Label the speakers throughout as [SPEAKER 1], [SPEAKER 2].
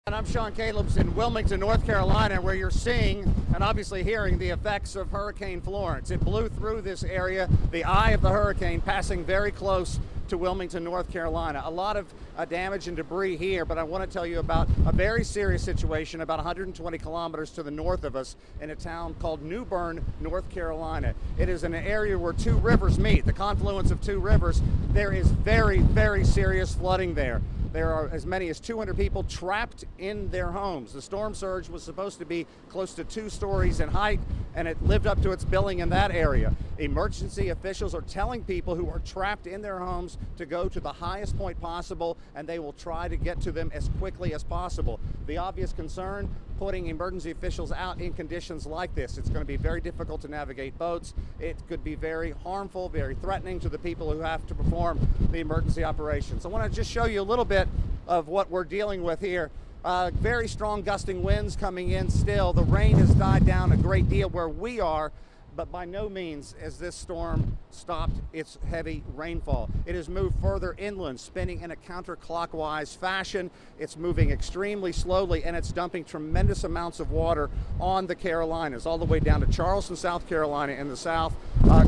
[SPEAKER 1] And I'm Sean Callebs in Wilmington, North Carolina, where you're seeing and obviously hearing the effects of Hurricane Florence. It blew through this area, the eye of the hurricane passing very close to Wilmington, North Carolina. A lot of damage and debris here, but I want to tell you about a very serious situation about 120 kilometers to the north of us in a town called New Bern, North Carolina. It is an area where two rivers meet, the confluence of two rivers. There is very, very serious flooding there. There are as many as 200 people trapped in their homes. The storm surge was supposed to be close to 2 stories in height, and it lived up to its billing in that area. Emergency officials are telling people who are trapped in their homes to go to the highest point possible, and they will try to get to them as quickly as possible. The obvious concern, putting emergency officials out in conditions like this. It's going to be very difficult to navigate boats. It could be very harmful, very threatening to the people who have to perform the emergency operations. I want to just show you a little bit of what we're dealing with here. Very strong gusting winds coming in still. The rain has died down a great deal where we are, but by no means has this storm stopped its heavy rainfall. It has moved further inland, spinning in a counterclockwise fashion. It's moving extremely slowly, and it's dumping tremendous amounts of water on the Carolinas, all the way down to Charleston, South Carolina in the south,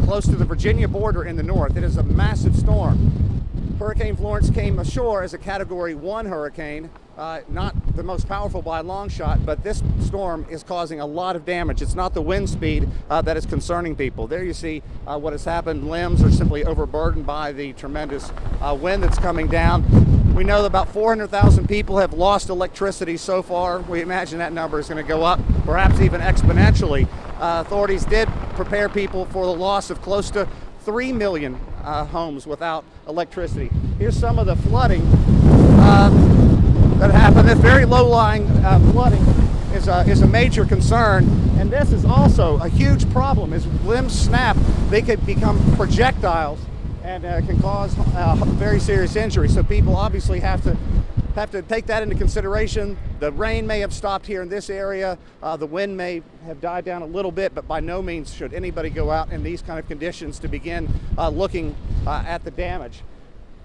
[SPEAKER 1] close to the Virginia border in the north. It is a massive storm. Hurricane Florence came ashore as a Category 1 hurricane, not the most powerful by a long shot, but this storm is causing a lot of damage. It's not the wind speed that is concerning people. There you see what has happened. Limbs are simply overburdened by the tremendous wind that's coming down. We know that about 400,000 people have lost electricity so far. We imagine that number is going to go up, perhaps even exponentially. Authorities did prepare people for the loss of close to 3 million homes without electricity. Here's some of the flooding that happened. This very low-lying flooding is a major concern, and this is also a huge problem. As limbs snap, they could become projectiles and can cause very serious injury. So people obviously have to take that into consideration. The rain may have stopped here in this area. The wind may have died down a little bit, but by no means should anybody go out in these kind of conditions to begin looking at the damage.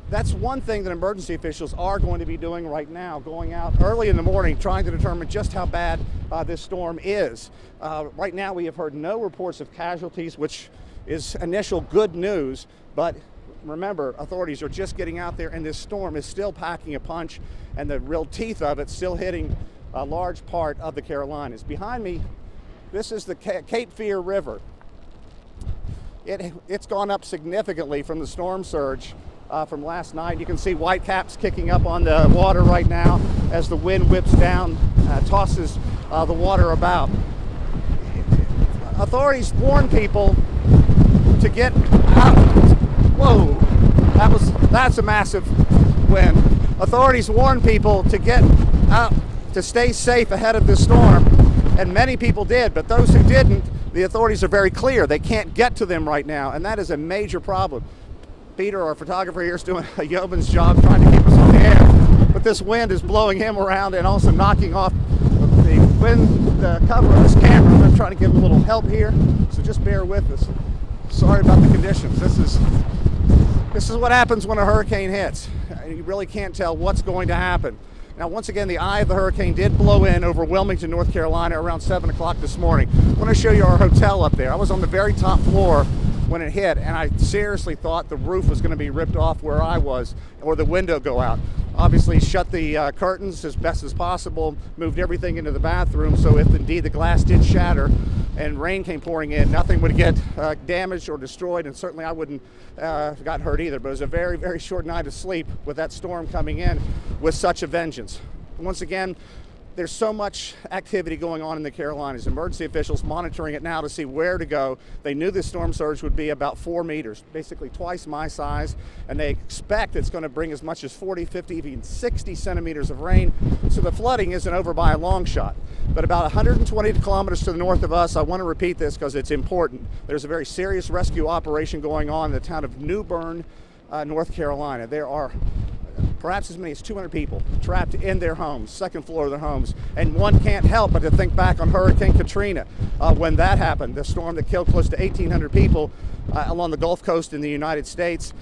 [SPEAKER 1] That's one thing that emergency officials are going to be doing right now, going out early in the morning, trying to determine just how bad this storm is. Right now we have heard no reports of casualties, which is initial good news, but remember, authorities are just getting out there, and this storm is still packing a punch, and the real teeth of it still hitting a large part of the Carolinas. Behind me, this is the Cape Fear River. It's gone up significantly from the storm surge from last night. You can see white caps kicking up on the water right now as the wind whips down, tosses the water about. Authorities warn people to get out. Whoa, that's a massive wind. Authorities warn people to get out, to stay safe ahead of this storm, and many people did, but those who didn't, the authorities are very clear. They can't get to them right now, and that is a major problem. Peter, our photographer here, is doing a yeoman's job trying to keep us on the air, but this wind is blowing him around and also knocking off the cover of this camera. I'm going to try to give him a little help here, so just bear with us. Sorry about the conditions. This is what happens when a hurricane hits. You really can't tell what's going to happen. Now, once again, the eye of the hurricane did blow in over Wilmington, North Carolina around 7 o'clock this morning. I want to show you our hotel up there. I was on the very top floor when it hit, and I seriously thought the roof was going to be ripped off where I was, or the window go out. Obviously shut the curtains as best as possible, moved everything into the bathroom, so if indeed the glass did shatter and rain came pouring in, nothing would get damaged or destroyed, and certainly I wouldn't have got hurt either. But it was a very, very short night of sleep with that storm coming in with such a vengeance. Once again, there's so much activity going on in the Carolinas. Emergency officials monitoring it now to see where to go. They knew the storm surge would be about 4 meters, basically twice my size, and they expect it's going to bring as much as 40, 50, even 60 centimeters of rain. So the flooding isn't over by a long shot. But about 120 kilometers to the north of us, I want to repeat this because it's important. There's a very serious rescue operation going on in the town of New Bern, North Carolina. There are perhaps as many as 200 people trapped in their homes, second floor of their homes. And one can't help but to think back on Hurricane Katrina when that happened, the storm that killed close to 1,800 people along the Gulf Coast in the United States.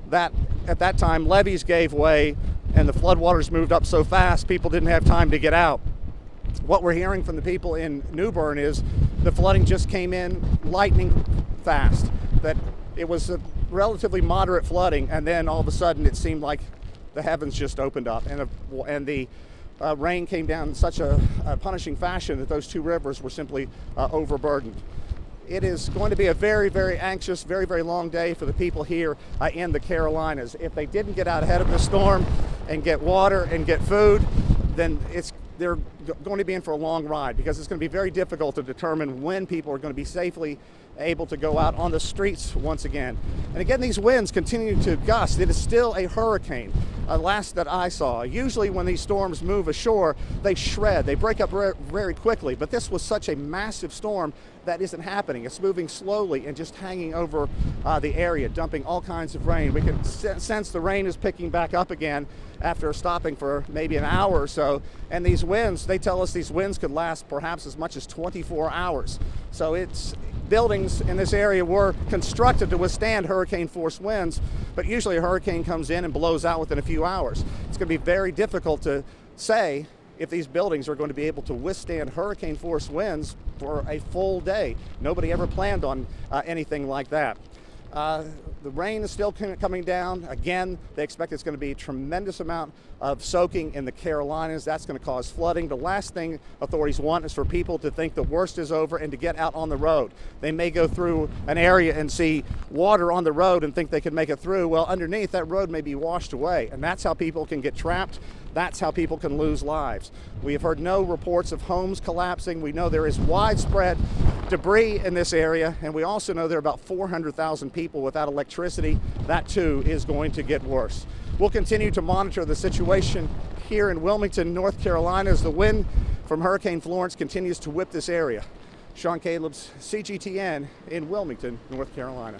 [SPEAKER 1] That at that time, levees gave way, and the floodwaters moved up so fast, people didn't have time to get out. What we're hearing from the people in New Bern is the flooding just came in lightning fast, that it was a relatively moderate flooding, and then all of a sudden it seemed like the heavens just opened up, and the rain came down in such a punishing fashion that those two rivers were simply overburdened. It is going to be a very, very anxious, very, very long day for the people here in the Carolinas. If they didn't get out ahead of the storm and get water and get food, then they're going to be in for a long ride, because it's going to be very difficult to determine when people are going to be safely able to go out on the streets once again. And again, these winds continue to gust. It is still a hurricane, last that I saw. Usually when these storms move ashore, they shred, they break up very quickly, but this was such a massive storm that isn't happening. It's moving slowly and just hanging over the area, dumping all kinds of rain. We can sense the rain is picking back up again after stopping for maybe an hour or so. And these winds, they tell us these winds could last perhaps as much as 24 hours. So buildings in this area were constructed to withstand hurricane force winds, but usually a hurricane comes in and blows out within a few hours. It's going to be very difficult to say if these buildings are going to be able to withstand hurricane force winds for a full day. Nobody ever planned on anything like that. The rain is still coming down. Again, they expect it's going to be a tremendous amount of soaking in the Carolinas. That's going to cause flooding. The last thing authorities want is for people to think the worst is over and to get out on the road. They may go through an area and see water on the road and think they can make it through. Well, underneath, that road may be washed away, and that's how people can get trapped. That's how people can lose lives. We have heard no reports of homes collapsing. We know there is widespread debris in this area, and we also know there are about 400,000 people without electricity. That too is going to get worse. We'll continue to monitor the situation here in Wilmington, North Carolina, as the wind from Hurricane Florence continues to whip this area. Sean Callebs, CGTN in Wilmington, North Carolina.